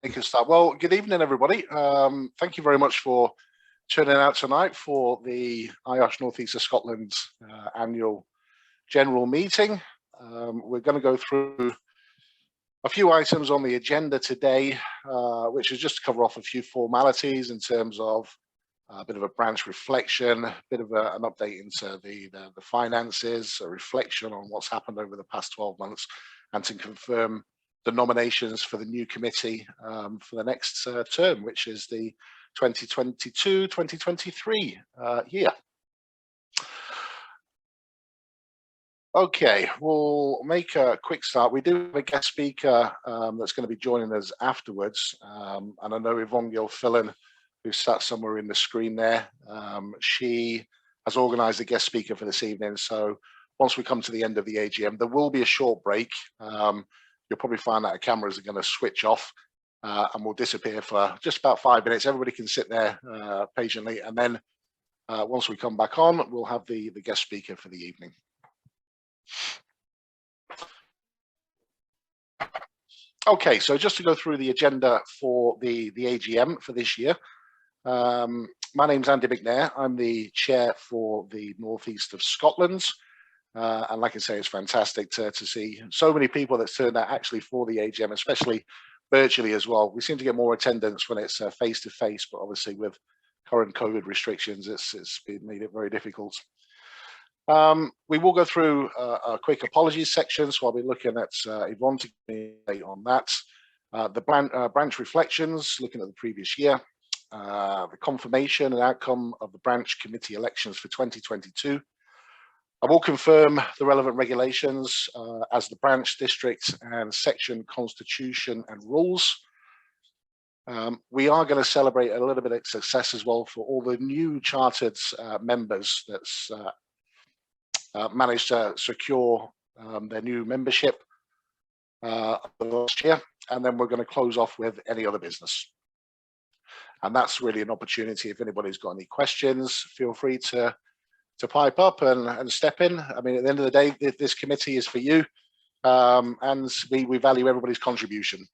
Thank you, start. Well, good evening, everybody. Thank you very much for turning out tonight for the IOSH North East of Scotland's annual general meeting. We're going to go through a few items on the agenda today, which is just to cover off a few formalities in terms of a bit of a branch reflection, a bit of an update into the finances, a reflection on what's happened over the past 12 months, and to confirm the nominations for the new committee for the next term, which is the 2022-2023 year. Okay, we'll make a quick start. We do have a guest speaker that's going to be joining us afterwards, and I know Yvonne Gilfillan, who sat somewhere in the screen there, she has organised a guest speaker for this evening. So once we come to the end of the AGM, there will be a short break. You'll probably find that the cameras are going to switch off and will disappear for just about 5 minutes. Everybody can sit there patiently, and then once we come back on, we'll have the guest speaker for the evening. Okay, so just to go through the agenda for the AGM for this year. My name's Andy McNair. I'm the chair for the North East of Scotland. And like I say, it's fantastic to see so many people that's turned out actually for the AGM, especially virtually as well. We seem to get more attendance when it's face-to-face, but obviously with current COVID restrictions, it's made it very difficult. We will go through a quick apologies section, so I'll be looking at Yvonne to give on that. The branch reflections, looking at the previous year. The confirmation and outcome of the branch committee elections for 2022. I will confirm the relevant regulations as the branch, district and section constitution and rules. We are going to celebrate a little bit of success as well for all the new chartered members that's managed to secure their new membership last year. And then we're going to close off with any other business. And that's really an opportunity. If anybody's got any questions, feel free to pipe up and step in. I mean, at the end of the day, this committee is for you, and we value everybody's contribution.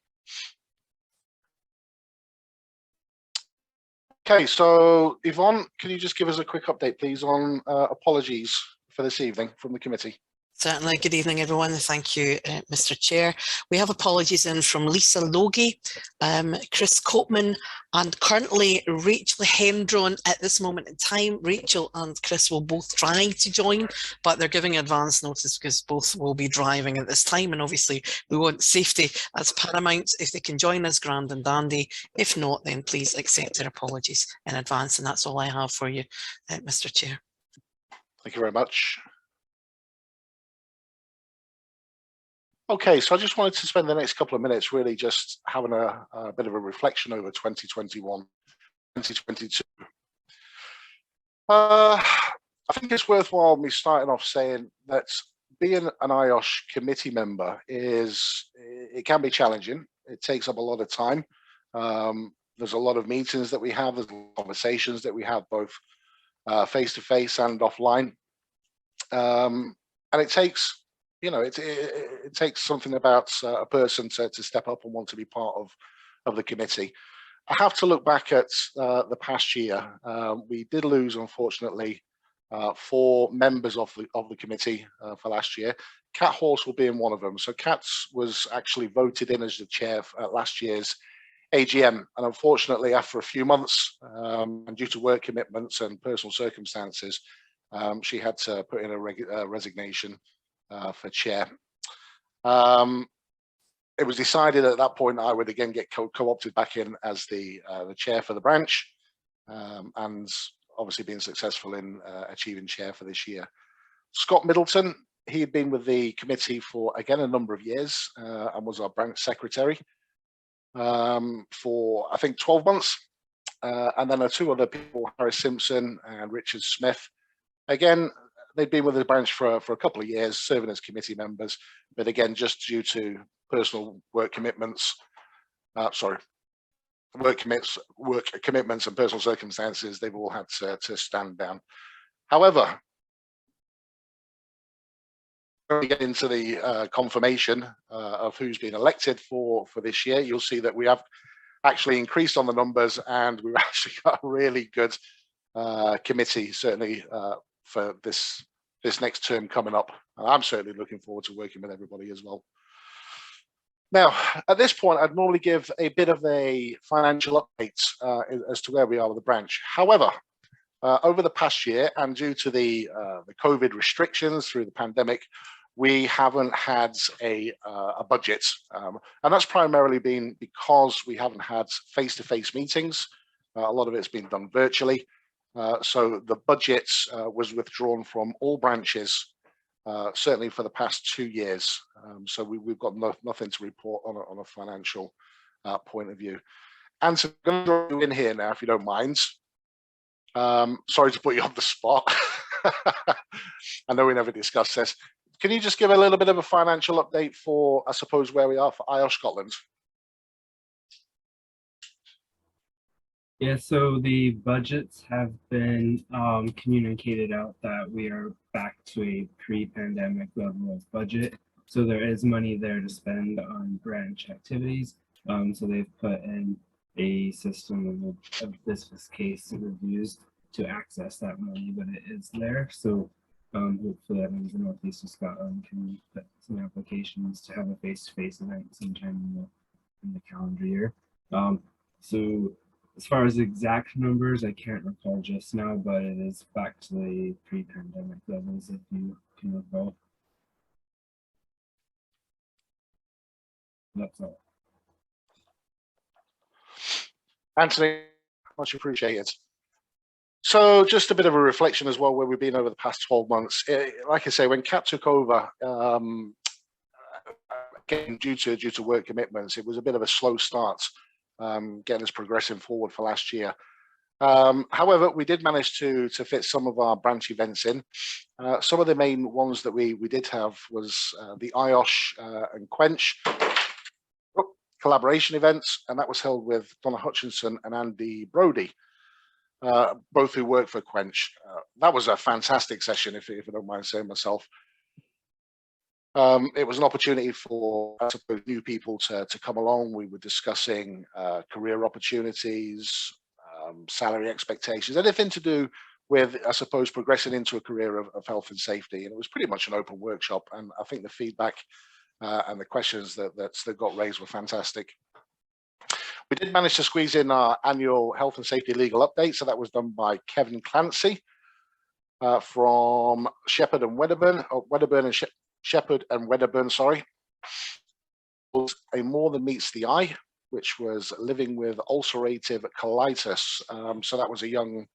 Okay, so Yvonne, can you just give us a quick update, please, on apologies for this evening from the committee? Certainly. Good evening, everyone. Thank you, Mr. Chair. We have apologies in from Lisa Logie, Chris Copeman, and currently Rachel Hendron at this moment in time. Rachel and Chris will both try to join, but they're giving advance notice because both will be driving at this time. And obviously we want safety as paramount. If they can join us, grand and dandy. If not, then please accept their apologies in advance. And that's all I have for you, Mr. Chair. Thank you very much. Okay, so I just wanted to spend the next couple of minutes really just having a bit of a reflection over 2021, 2022. I think it's worthwhile me starting off saying that being an IOSH committee member it can be challenging. It takes up a lot of time. There's a lot of meetings that we have, there's conversations that we have both face-to-face and offline. And it takes, you know, it takes something about a person to step up and want to be part of the committee. I have to look back at the past year. We did lose, unfortunately, 4 members of the committee for last year. Kat Horse will be in one of them. So Kat was actually voted in as the chair at last year's AGM, and unfortunately, after a few months, and due to work commitments and personal circumstances, she had to put in a resignation for chair. It was decided at that point I would again get co-opted back in as the chair for the branch, and obviously being successful in achieving chair for this year. Scott Middleton, he had been with the committee for again a number of years and was our branch secretary for I think 12 months, and then 2 other people, Harris Simpson and Richard Smith. Again, they'd been with the branch for a couple of years, serving as committee members, but again, just due to personal work commitments, work commitments and personal circumstances, they've all had to stand down. However, when we get into the confirmation of who's been elected for this year, you'll see that we have actually increased on the numbers, and we've actually got a really good committee, certainly for this next term coming up. And I'm certainly looking forward to working with everybody as well. Now, at this point, I'd normally give a bit of a financial update as to where we are with the branch. However, over the past year, and due to the COVID restrictions through the pandemic, we haven't had a budget. And that's primarily been because we haven't had face-to-face meetings. A lot of it's been done virtually. So the budget was withdrawn from all branches, certainly for the past 2 years. So we've got nothing to report on a financial point of view. And so I'm going to draw you in here now, if you don't mind. Sorry to put you on the spot. I know we never discussed this. Can you just give a little bit of a financial update for, I suppose, where we are for IOSH Scotland? Yeah, so the budgets have been communicated out that we are back to a pre-pandemic level of budget. So there is money there to spend on branch activities. So they've put in a system of business case reviews to access that money, but it is there. So hopefully that means the Northeast of Scotland can put some applications to have a face-to-face event sometime in the calendar year. So as far as exact numbers, I can't recall just now, but it is back to the pre-pandemic levels if you can recall. That's all. Anthony, much appreciated. So just a bit of a reflection as well where we've been over the past 12 months. Like I say, when Kat took over, again, due to work commitments, it was a bit of a slow start getting us progressing forward for last year. However, we did manage to fit some of our branch events in. Some of the main ones that we did have was the IOSH and Quench collaboration events, and that was held with Donna Hutchinson and Andy Brody, both who work for Quench. That was a fantastic session, if I don't mind saying myself. It was an opportunity for, I suppose, new people to come along. We were discussing career opportunities, salary expectations, anything to do with, I suppose, progressing into a career of health and safety. And it was pretty much an open workshop. And I think the feedback and the questions that got raised were fantastic. We did manage to squeeze in our annual health and safety legal update. So that was done by Kevin Clancy from Shepherd and Wedderburn, Shepherd and Wedderburn, sorry. A More Than Meets the Eye, which was living with ulcerative colitis. So that was a young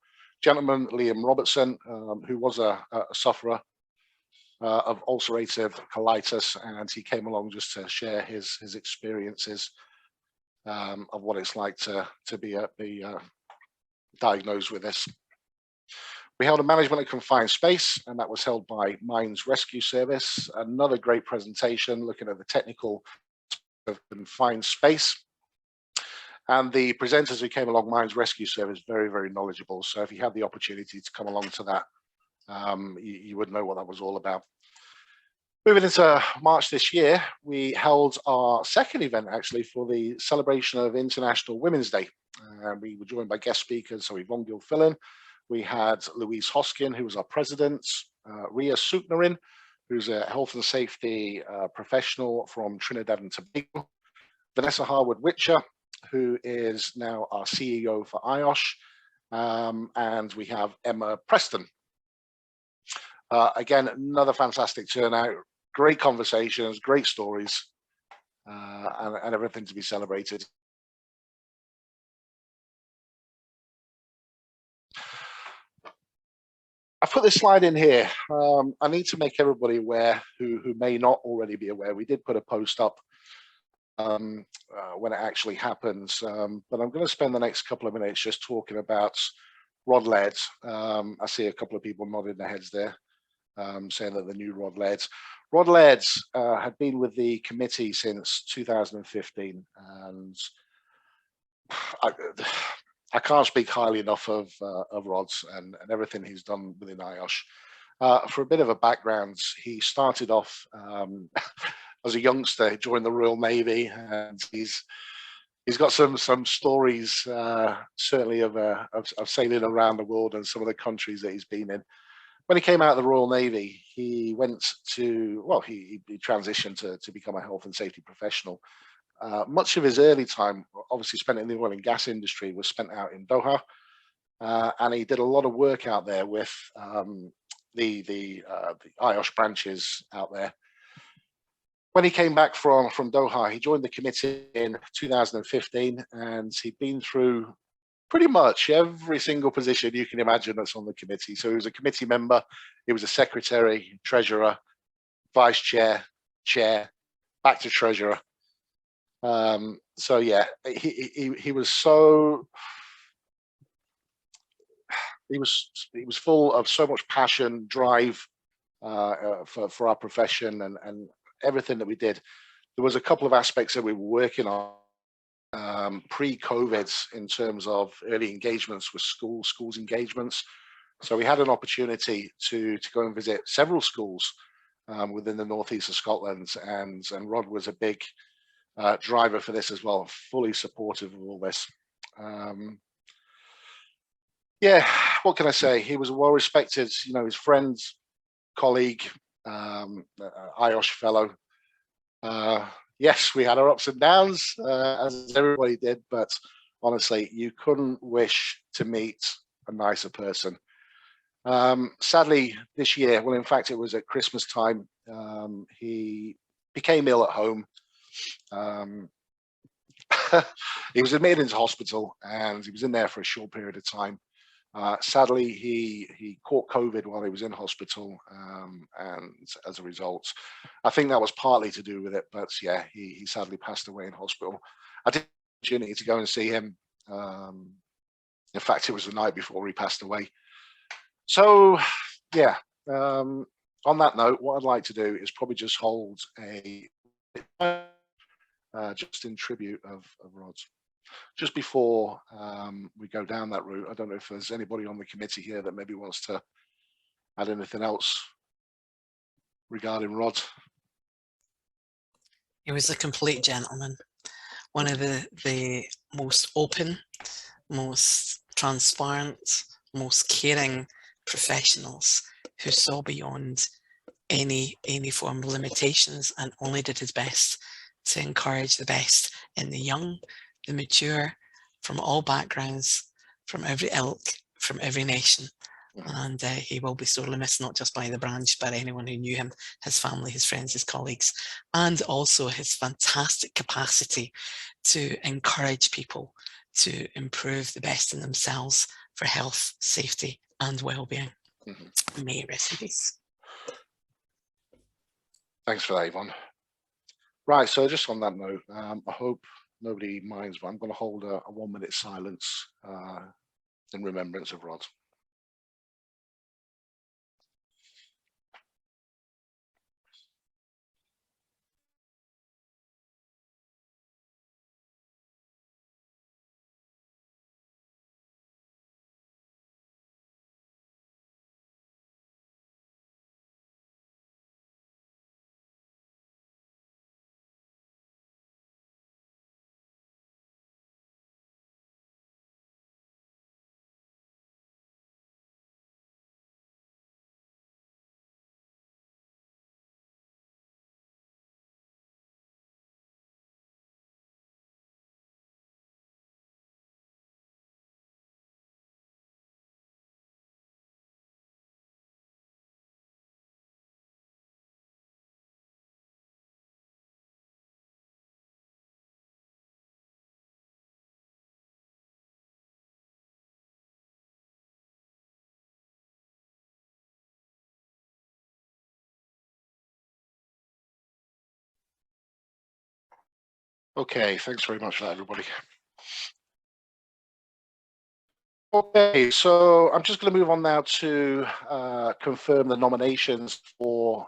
gentleman, Liam Robertson, who was a sufferer of ulcerative colitis, and he came along just to share his experiences of what it's like to be diagnosed with this. We held a management of confined space, and that was held by Mines Rescue Service. Another great presentation looking at the technical of confined space. And the presenters who came along, Mines Rescue Service, very, very knowledgeable. So if you had the opportunity to come along to that, you would know what that was all about. Moving into March this year, we held our second event actually for the celebration of International Women's Day. We were joined by guest speakers, so Yvonne Gilfillan. We had Louise Hoskin, who was our president, Ria Suknarin, who's a health and safety professional from Trinidad and Tobago, Vanessa Harwood-Witcher, who is now our CEO for IOSH, and we have Emma Preston. Again, another fantastic turnout, great conversations, great stories, and everything to be celebrated. I put this slide in here. I need to make everybody aware who may not already be aware. We did put a post up when it actually happens, but I'm going to spend the next couple of minutes just talking about Rod Laird. I see a couple of people nodding their heads there, saying that the new Rod Laird. Rod Laird had been with the committee since 2015, and I can't speak highly enough of Rod's and everything he's done within IOSH. For a bit of a background, he started off as a youngster, joined the Royal Navy, and he's he's got some stories, certainly of sailing around the world and some of the countries that he's been in. When he came out of the Royal Navy, he went to, well, he transitioned to become a health and safety professional. Much of his early time, obviously spent in the oil and gas industry, was spent out in Doha, and he did a lot of work out there with the IOSH branches out there. When he came back from Doha, he joined the committee in 2015, and he'd been through pretty much every single position you can imagine that's on the committee. So he was a committee member, he was a secretary, treasurer, vice chair, chair, back to treasurer. So yeah, he was so, he was full of so much passion, drive for our profession and everything that we did. There was a couple of aspects that we were working on pre-COVID in terms of early engagements with schools engagements. So we had an opportunity to go and visit several schools within the northeast of Scotland, and Rod was a big driver for this as well, fully supportive of all this. Yeah, what can I say? He was well respected, you know, his friend, colleague, IOSH fellow. Yes, we had our ups and downs, as everybody did, but honestly, you couldn't wish to meet a nicer person. Sadly, this year, well, in fact, it was at Christmas time, he became ill at home. He was admitted into hospital, and he was in there for a short period of time. Sadly, he caught COVID while he was in hospital, and as a result, I think that was partly to do with it, but yeah, he sadly passed away in hospital. I did have the opportunity to go and see him. In fact, it was the night before he passed away. So yeah, on that note, what I'd like to do is probably just hold a just in tribute of Rod's. Just before we go down that route, I don't know if there's anybody on the committee here that maybe wants to add anything else regarding Rod. He was a complete gentleman, one of the most open, most transparent, most caring professionals who saw beyond any form of limitations and only did his best to encourage the best in the young, the mature, from all backgrounds, from every ilk, from every nation. And he will be sorely missed, not just by the branch, but anyone who knew him, his family, his friends, his colleagues, and also his fantastic capacity to encourage people to improve the best in themselves for health, safety, and well-being. May he rest in peace. Thanks for that, Yvonne. Right, so just on that note, I hope nobody minds, but I'm going to hold a 1 minute silence in remembrance of Rod. Okay, thanks very much for that, everybody. Okay, so I'm just going to move on now to confirm the nominations for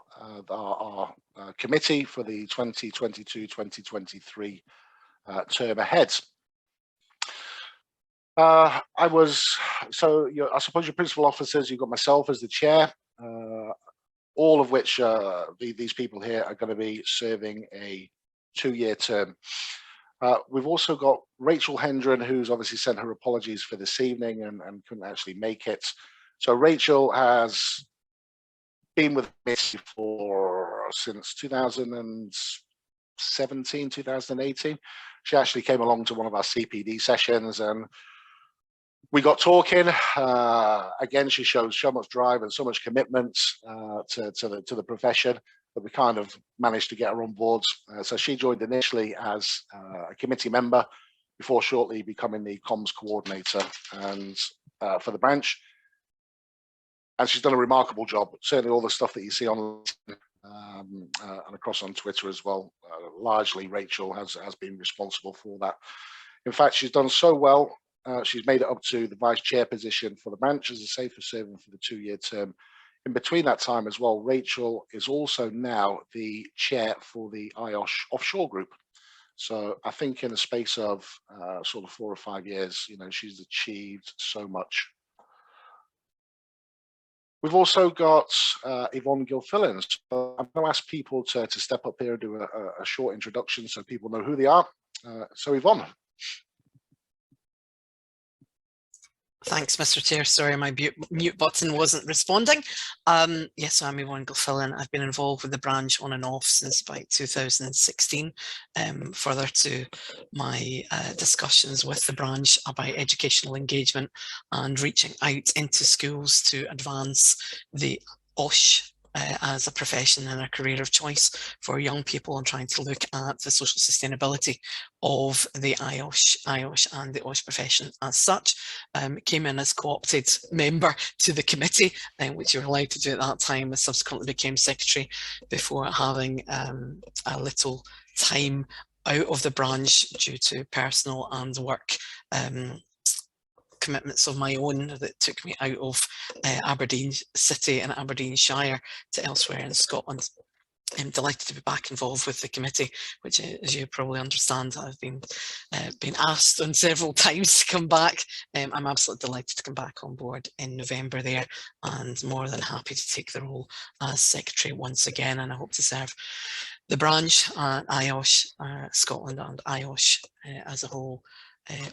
our committee for the 2022-2023 term ahead. I suppose your principal officers, you've got myself as the chair, all of which these people here are going to be serving a 2-year term. We've also got Rachel Hendren, who's obviously sent her apologies for this evening and couldn't actually make it. So Rachel has been with me since 2017, 2018. She actually came along to one of our CPD sessions and we got talking. Again, she shows so much drive and so much commitment to the profession that we kind of managed to get her on board. So she joined initially as a committee member before shortly becoming the comms coordinator and for the branch. And she's done a remarkable job. Certainly all the stuff that you see on and across on Twitter as well, largely Rachel has been responsible for that. In fact, she's done so well. She's made it up to the vice chair position for the branch as a safer serving for the 2-year term. In between that time as well, Rachel is also now the chair for the IOSH offshore group. So I think in the space of sort of 4 or 5 years, you know, she's achieved so much. We've also got Yvonne Gilfillens. So I'm going to ask people to step up here and do a short introduction so people know who they are. So Yvonne. Thanks, Mr. Chair. Sorry, my mute button wasn't responding. Yes, I'm Yvonne Gilfillan. I've been involved with the branch on and off since about 2016, further to my discussions with the branch about educational engagement and reaching out into schools to advance the AGM as a profession and a career of choice for young people, and trying to look at the social sustainability of the IOSH and the AGM profession as such. Came in as co-opted member to the committee, which you were allowed to do at that time. I subsequently became secretary before having a little time out of the branch due to personal and work commitments of my own that took me out of Aberdeen City and Aberdeenshire to elsewhere in Scotland. I'm delighted to be back involved with the committee, which, as you probably understand, I've been asked on several times to come back. I'm absolutely delighted to come back on board in November there, and more than happy to take the role as secretary once again. And I hope to serve the branch, IOSH Scotland and IOSH as a whole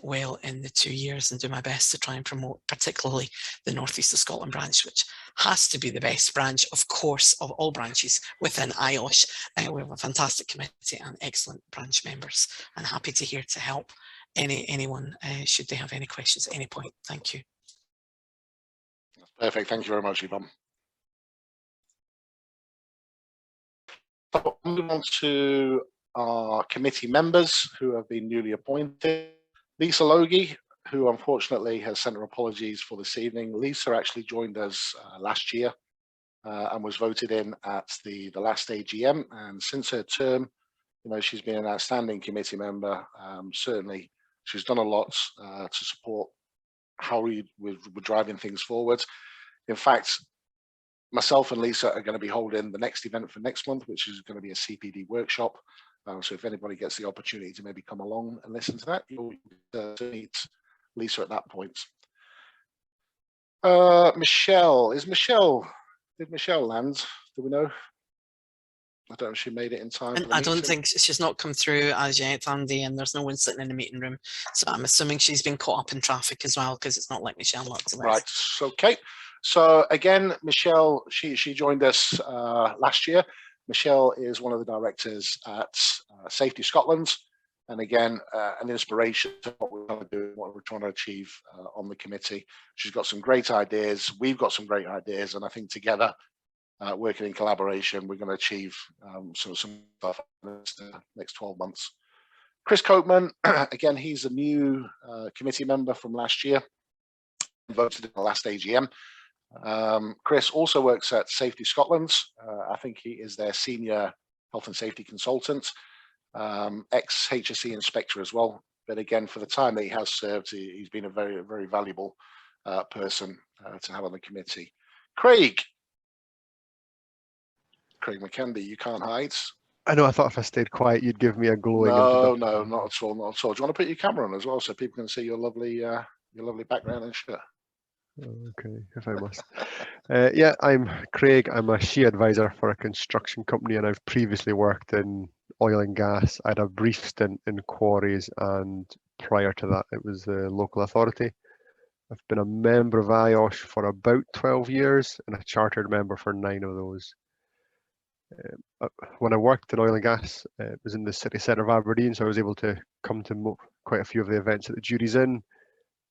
well in the 2 years, and do my best to try and promote particularly the North East of Scotland branch, which has to be the best branch, of course, of all branches within IOSH. We have a fantastic committee and excellent branch members, and happy to here to help anyone should they have any questions at any point. Thank you. That's perfect. Thank you very much, Yvonne. So moving on to our committee members who have been newly appointed. Lisa Logie, who unfortunately has sent her apologies for this evening. Lisa actually joined us last year and was voted in at the last AGM. And since her term, you know, she's been an outstanding committee member. Certainly, she's done a lot to support how we're driving things forward. In fact, myself and Lisa are going to be holding the next event for next month, which is going to be a CPD workshop. So if anybody gets the opportunity to maybe come along and listen to that, you'll meet Lisa at that point. Michelle, did Michelle land? Do we know? I don't know if she made it in time. I don't think she's not come through as yet, Andy, and there's no one sitting in the meeting room. So I'm assuming she's been caught up in traffic as well, because it's not like Michelle locked away. Right, okay. So again, Michelle, she joined us last year. Michelle is one of the directors at Safety Scotland, and again, an inspiration to what we're trying to do, what we're trying to achieve on the committee. She's got some great ideas. We've got some great ideas, and I think together, working in collaboration, we're going to achieve some stuff in the next 12 months. Chris Copeman, again, he's a new committee member from last year, voted in the last AGM. Chris also works at Safety Scotland. I think he is their senior health and safety consultant, ex-HSE inspector as well. But again, for the time that he has served, he's been a very, very valuable person to have on the committee. Craig McKendy, you can't hide. I know, I thought if I stayed quiet, you'd give me a glowing No, introduction. not at all, not at all. Do you want to put your camera on as well so people can see your lovely background and shirt? Okay, if I must. Yeah, I'm Craig. I'm a SHE advisor for a construction company, and I've previously worked in oil and gas. I had a brief stint in quarries, and prior to that, it was the local authority. I've been a member of IOSH for about 12 years and a chartered member for 9 of those. When I worked in oil and gas, it was in the city centre of Aberdeen, so I was able to come to quite a few of the events that the jury's in.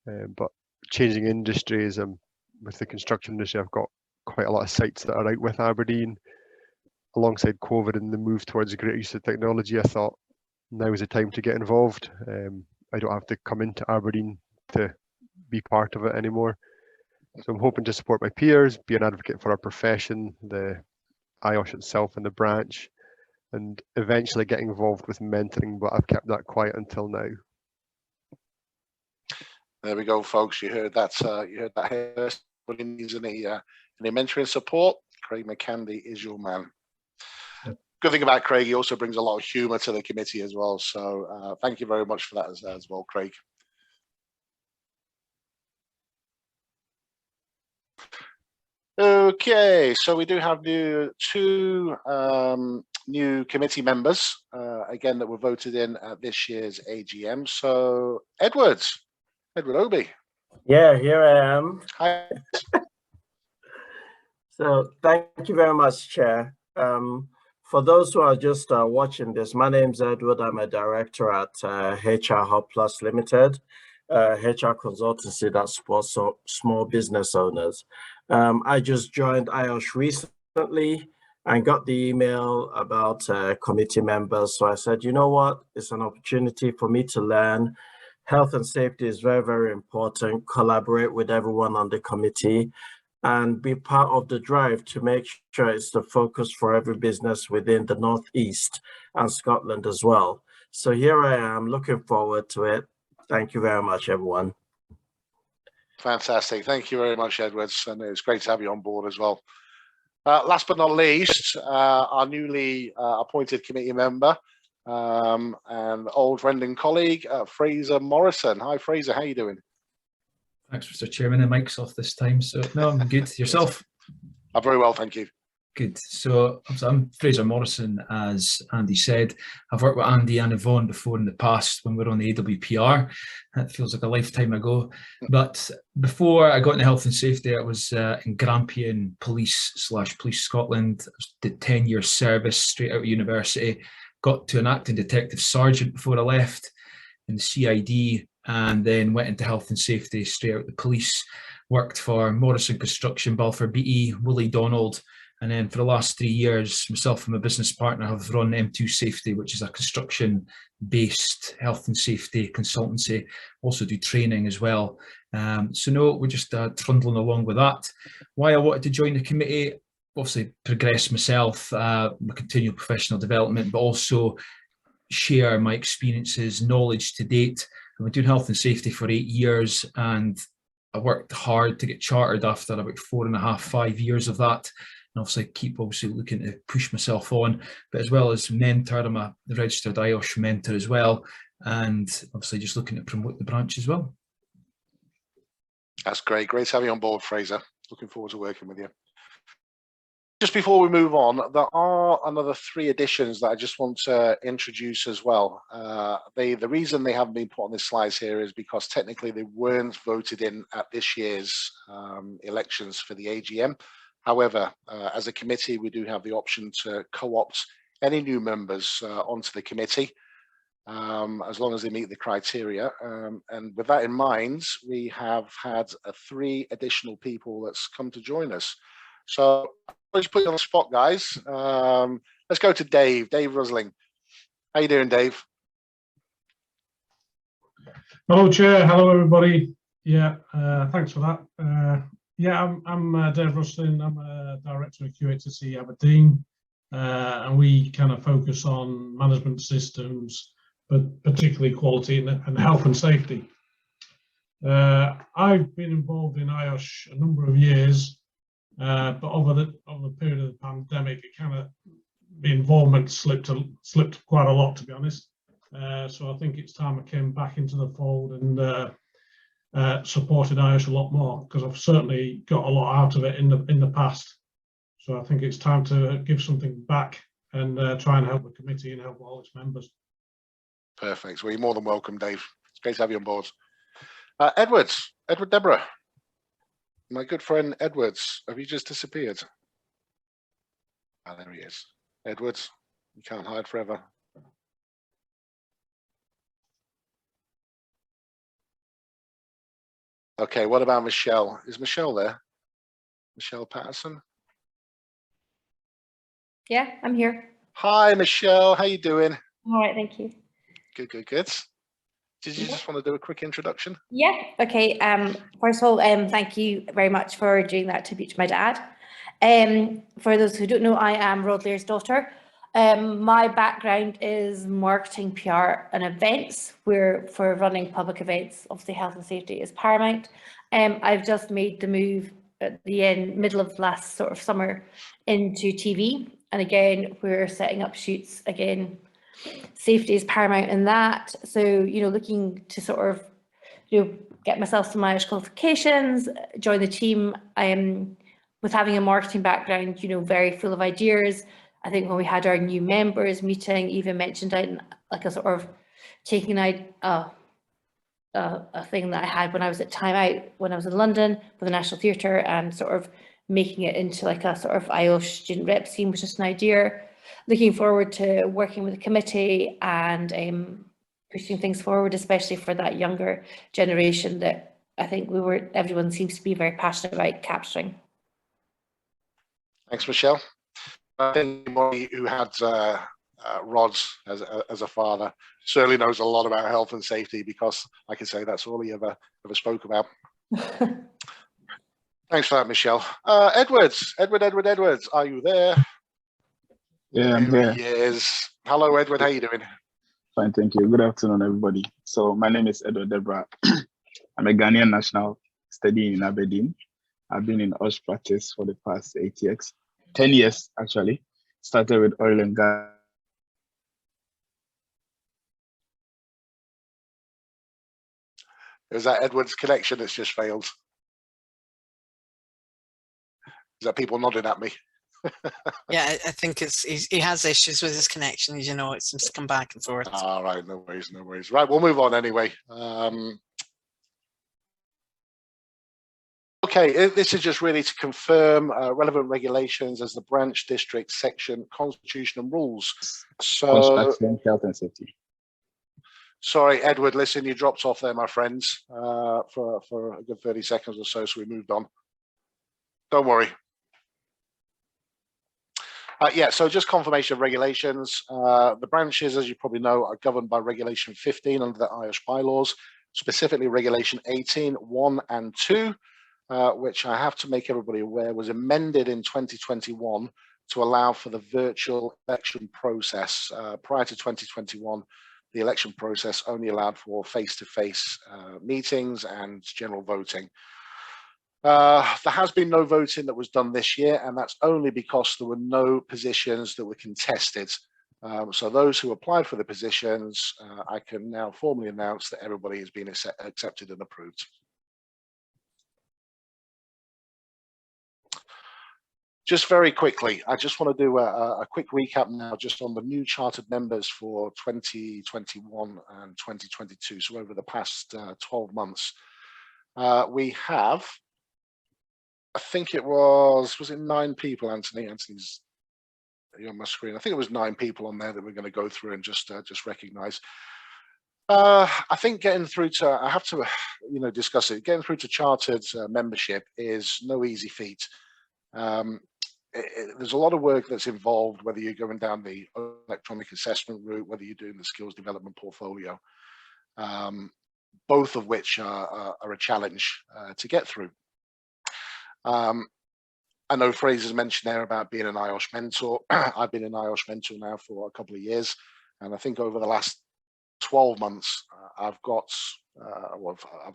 But changing industries, with the construction industry, I've got quite a lot of sites that are out with Aberdeen. Alongside COVID and the move towards greater use of technology, I thought now is the time to get involved. I don't have to come into Aberdeen to be part of it anymore. So I'm hoping to support my peers, be an advocate for our profession, the IOSH itself and the branch, and eventually get involved with mentoring, but I've kept that quiet until now. There we go, folks. You heard that. You heard that. When he needs any mentoring support, Craig McCandy is your man. Good thing about Craig, he also brings a lot of humour to the committee as well. So thank you very much for that as well, Craig. Okay, so we do have two new committee members, again, that were voted in at this year's AGM. So Edward Obi. Yeah, here I am. Hi. So thank you very much, Chair. For those who are just watching this, my name's Edward. I'm a director at HR Hub Plus Limited, HR consultancy that supports small business owners. I just joined IOSH recently and got the email about committee members. So I said, you know what? It's an opportunity for me to learn. Health and safety is very, very important. Collaborate with everyone on the committee and be part of the drive to make sure it's the focus for every business within the Northeast and Scotland as well. So here I am, looking forward to it. Thank you very much, everyone. Fantastic. Thank you very much, Edwards. And it's great to have you on board as well. Last but not least, our newly appointed committee member and old friend and colleague, Fraser Morrison. Hi, Fraser. How are you doing? Thanks, Mr. Chairman. The mic's off this time, so no, I'm good. Yourself? I'm very well, thank you. Good. So I'm Fraser Morrison, as Andy said. I've worked with Andy and Yvonne before in the past when we were on the AWPR. That feels like a lifetime ago. But before I got into health and safety, I was in Grampian Police / Police Scotland. I did 10-year service straight out of university. Got to an acting detective sergeant before I left in the CID, and then went into health and safety straight out of the police. Worked for Morrison Construction, Balfour Beatty, Willie Donald, and then for the last 3 years, myself and my business partner have run M2 Safety, which is a construction-based health and safety consultancy. Also do training as well. So no, we're just trundling along with that. Why I wanted to join the committee, obviously progress myself, my continual professional development, but also share my experiences, knowledge to date. I've been doing health and safety for 8 years, and I worked hard to get chartered after about 4.5, 5 years of that. And obviously keep looking to push myself on, but as well as mentor, I'm a registered IOSH mentor as well, and obviously just looking to promote the branch as well. That's great. Great to have you on board, Fraser. Looking forward to working with you. Just before we move on, there are another 3 additions that I just want to introduce as well. The reason they haven't been put on this slide here is because technically they weren't voted in at this year's elections for the AGM. However, as a committee, we do have the option to co-opt any new members onto the committee, as long as they meet the criteria. And with that in mind, we have had 3 additional people that's come to join us. So let's put you on the spot, guys. Let's go to Dave Rusling. How you doing, Dave? Hello, Chair. Hello, everybody. Yeah, thanks for that. Yeah, I'm Dave Rusling. I'm a director of QHSE Aberdeen, and we kind of focus on management systems, but particularly quality and health and safety. I've been involved in IOSH a number of years. But over the period of the pandemic, it kind of, the involvement slipped quite a lot, to be honest. So I think it's time I came back into the fold and supported IOSH a lot more, because I've certainly got a lot out of it in the past. So I think it's time to give something back and try and help the committee and help all its members. Perfect. Well, you're more than welcome, Dave. It's great to have you on board. Edward Deborah, my good friend Edwards, have you just disappeared? Ah, there he is. Edwards, you can't hide forever. Okay, what about Michelle? Is Michelle there? Michelle Patterson? Yeah, I'm here. Hi, Michelle. How you doing? All right, thank you. Good, good, good. Did you just want to do a quick introduction? Yeah, okay. First of all, thank you very much for doing that tribute to my dad. For those who don't know, I am Rod Lear's daughter. My background is marketing, PR and events, where for running public events, obviously health and safety is paramount. I've just made the move at the middle of last sort of summer into TV. And again, we're setting up shoots again. Safety is paramount in that. So, you know, looking to sort of, you know, get myself some IOSH qualifications, join the team. With having a marketing background, you know, very full of ideas. I think when we had our new members meeting, even mentioned like a sort of taking a thing that I had when I was at Time Out, when I was in London with the National Theatre, and sort of making it into like a sort of IOSH student rep scheme was just an idea. Looking forward to working with the committee and pushing things forward, especially for that younger generation that I think everyone seems to be very passionate about capturing. Thanks, Michelle. I think anybody who had Rod as a father certainly knows a lot about health and safety, because I can say that's all he ever spoke about. Thanks for that, Michelle. Edwards, are you there? Yeah, I'm here. He is. Hello, Edward. How you doing? Fine, thank you. Good afternoon, everybody. So my name is Edward Deborah. I'm a Ghanaian national studying in Aberdeen. I've been in AGM practice for the past 10 years, actually. Started with oil and gas. Is that Edward's connection that's just failed? Is that people nodding at me? Yeah, I think he has issues with his connection, as you know, it seems to come back and forth. All right, no worries, no worries. Right, we'll move on anyway. Okay, this is just really to confirm relevant regulations as the branch, district, section, constitution and rules. So, construction, health and safety. Sorry, Edward, listen, you dropped off there, my friends, for a good 30 seconds or so, so we moved on. Don't worry. Yeah, so just confirmation of regulations. The branches, as you probably know, are governed by Regulation 15 under the IOSH bylaws, specifically Regulation 18, 1 and 2, which I have to make everybody aware was amended in 2021 to allow for the virtual election process. Prior to 2021, the election process only allowed for face-to-face meetings and general voting. There has been no voting that was done this year, and that's only because there were no positions that were contested. So those who applied for the positions, I can now formally announce that everybody has been accepted and approved. Just very quickly, I just want to do a quick recap now just on the new chartered members for 2021 and 2022. So over the past 12 months, we have, I think it was it 9 people, Anthony? Anthony's on my screen. I think it was 9 people on there that we're going to go through and just recognize. I think getting through to, I have to, discuss it. Getting through to chartered membership is no easy feat. There's a lot of work that's involved, whether you're going down the electronic assessment route, whether you're doing the skills development portfolio, both of which are a challenge to get through. I know Fraser's mentioned there about being an IOSH mentor. I've been an IOSH mentor now for a couple of years, and I think over the last 12 months, I've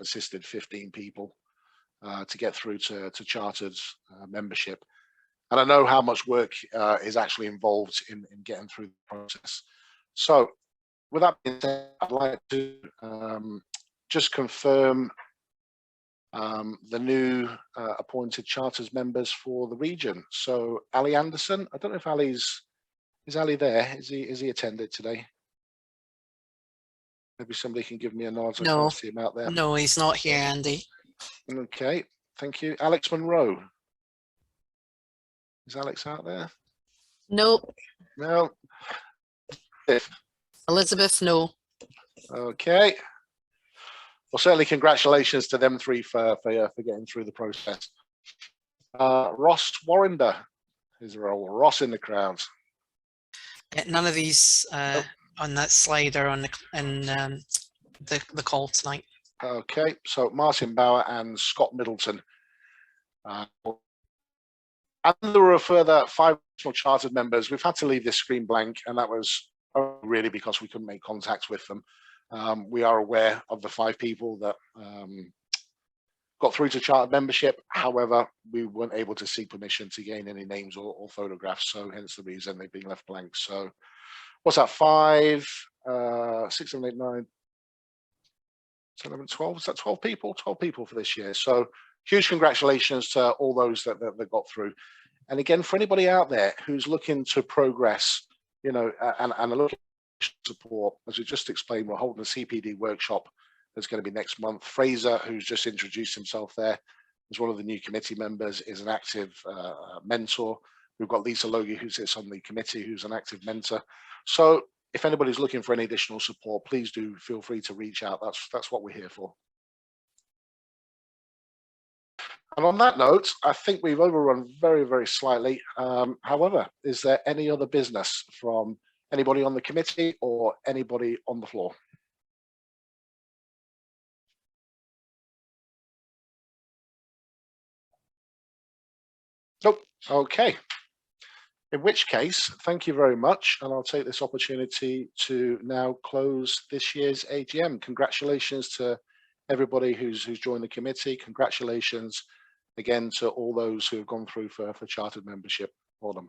assisted 15 people to get through to chartered membership. And I know how much work is actually involved in getting through the process. So with that being said, I'd like to just confirm the new appointed charters members for the region. So Ali Anderson, I don't know if Ali's Is Ali there? Is he attended today? Maybe somebody can give me a nod. So I No, can't see him out there. no, he's not here, Andy. Okay, thank you. Alex Monroe. Is Alex out there? Nope. No. Elizabeth, no. Okay. Well, certainly congratulations to them three for getting through the process. Ross Warrender is Ross in the crowd. None of these Nope. on that slide are on the call tonight. Okay, so Martin Bauer and Scott Middleton. And there were a further 5 additional chartered members. We've had to leave this screen blank, and that was really because we couldn't make contact with them. We are aware of the 5 people that got through to chartered membership. However, we weren't able to seek permission to gain any names or photographs, so hence the reason they've been left blank. So what's that, 5, 6, 7, 8, 9, 10, 11, 12? Is that 12 people? 12 people for this year. So huge congratulations to all those that got through. And again, for anybody out there who's looking to progress, you know, and looking for support, as we just explained, we're holding a CPD workshop that's going to be next month. Fraser, who's just introduced himself there as one of the new committee members, is an active mentor. We've got Lisa Logie, who sits on the committee, who's an active mentor. So if anybody's looking for any additional support, please do feel free to reach out. That's what we're here for. And on that note, I think we've overrun very, very slightly. However, is there any other business from anybody on the committee or anybody on the floor? Nope. Okay. In which case, thank you very much. And I'll take this opportunity to now close this year's AGM. Congratulations to everybody who's joined the committee. Congratulations again to all those who have gone through for chartered membership for them.